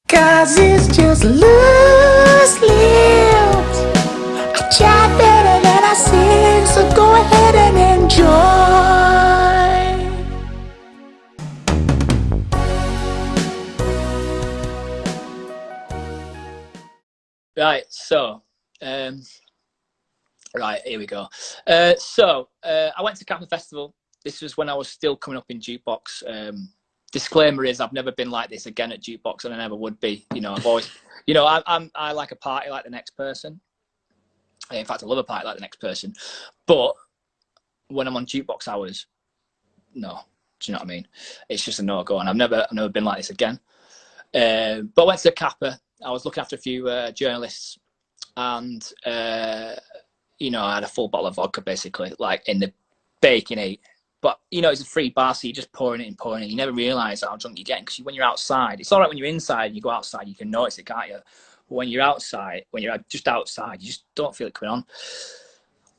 'Cause it's just loose lips. I chat better than I sing, so go ahead and enjoy. Right, so, right, here we go. I went to Kappa Festival. This was when I was still coming up in jukebox. Disclaimer is I've never been like this again at jukebox, and I never would be. You know, I've always, you know, I like a party like the next person. In fact, I love a party like the next person. But when I'm on jukebox hours, no. Do you know what I mean? It's just a no-go, and I've never been like this again. But I went to Kappa. I was looking after a few journalists, and you know, I had a full bottle of vodka basically, like in the baking heat. But you know, it's a free bar, so you're just pouring it and pouring it. You never realise how drunk you're getting, because when you're outside, it's all right when you're inside and you go outside, you can notice it, can't you? But when you're outside, when you're just outside, you just don't feel it coming on.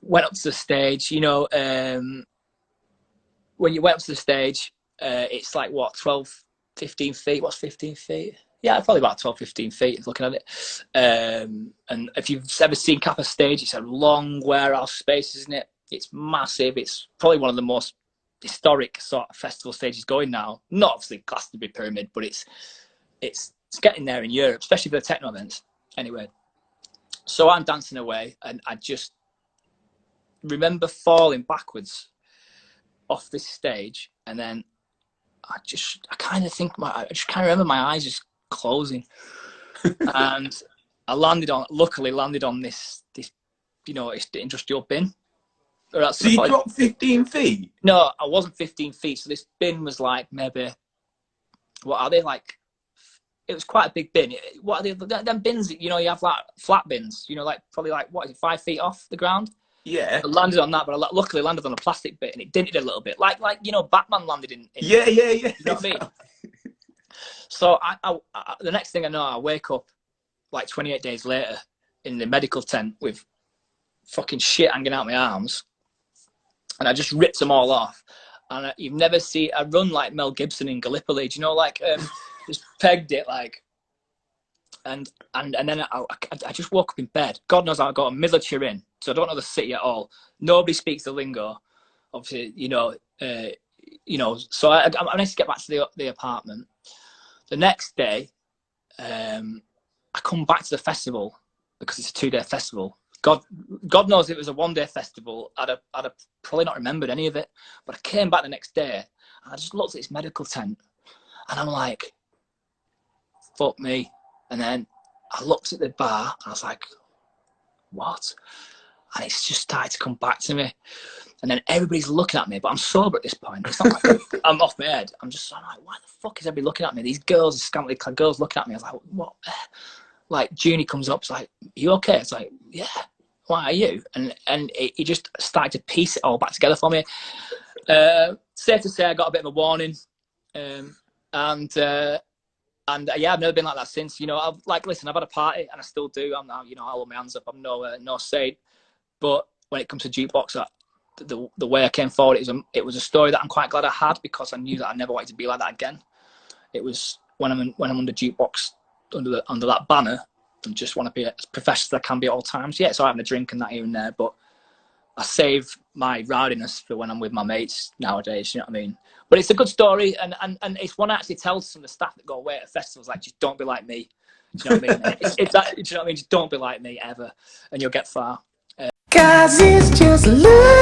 Went up to the stage, you know. When you went up to the stage, it's like what, 12, 15 feet? What's 15 feet? Yeah, probably about 12, 15 feet looking at it. And if you've ever seen Kappa stage, it's a long warehouse space, isn't it? It's massive. It's probably one of the most historic sort of festival stages going now. Not obviously Glastonbury Pyramid, but it's getting there in Europe, especially for the techno events. Anyway, so I'm dancing away, and I just remember falling backwards off this stage, and then I just kind of remember my eyes just closing, and I luckily landed on this you know, it's the industrial bin. So you dropped 15 feet? No, I wasn't 15 feet. So this bin was like maybe, what are they, like, it was quite a big bin. What are they, them bins that, you know, you have like flat bins, you know, like probably like, what is it, 5 feet off the ground? Yeah. I landed on that, but I luckily landed on a plastic bit, and it dented a little bit. Like you know, Batman landed in Yeah. You know what I mean? So I the next thing I know, I wake up like 28 days later in the medical tent with fucking shit hanging out my arms, and I just ripped them all off. And you've never seen, I run like Mel Gibson in Gallipoli, do you know, like just pegged it like, and then I just woke up in bed. God knows I got a military in, so I don't know the city at all. Nobody speaks the lingo, obviously, you know. So I managed to get back to the apartment. The next day, I come back to the festival because it's a 2-day festival. God knows it was a 1-day festival. I'd have probably not remembered any of it. But I came back the next day, and I just looked at this medical tent, and I'm like, fuck me. And then I looked at the bar, and I was like, what? And it's just started to come back to me. And then everybody's looking at me, but I'm sober at this point. It's not like I'm off my head. I'm like, why the fuck is everybody looking at me? These girls, scantily clad girls looking at me. I was like, what? Like, Junie comes up, it's like, are you okay? It's like, yeah. Why are you? And it just started to piece it all back together for me. Safe to say, I got a bit of a warning. And yeah, I've never been like that since. You know, I've had a party, and I still do. I'm now, you know, I hold my hands up. I'm no saint. But when it comes to jukebox, the way I came forward, it was a story that I'm quite glad I had, because I knew that I never wanted to be like that again. It was when I'm under jukebox, under that banner, and just want to be as professional as I can be at all times. Yeah, so having a drink and that here and there, but I save my rowdiness for when I'm with my mates nowadays. You know what I mean? But it's a good story, and it's one I actually tell some of the staff that go away at festivals, like, just don't be like me. Do you know what I mean? Do you know what I mean? Just don't be like me ever, and you'll get far. 'Cause it's just loose.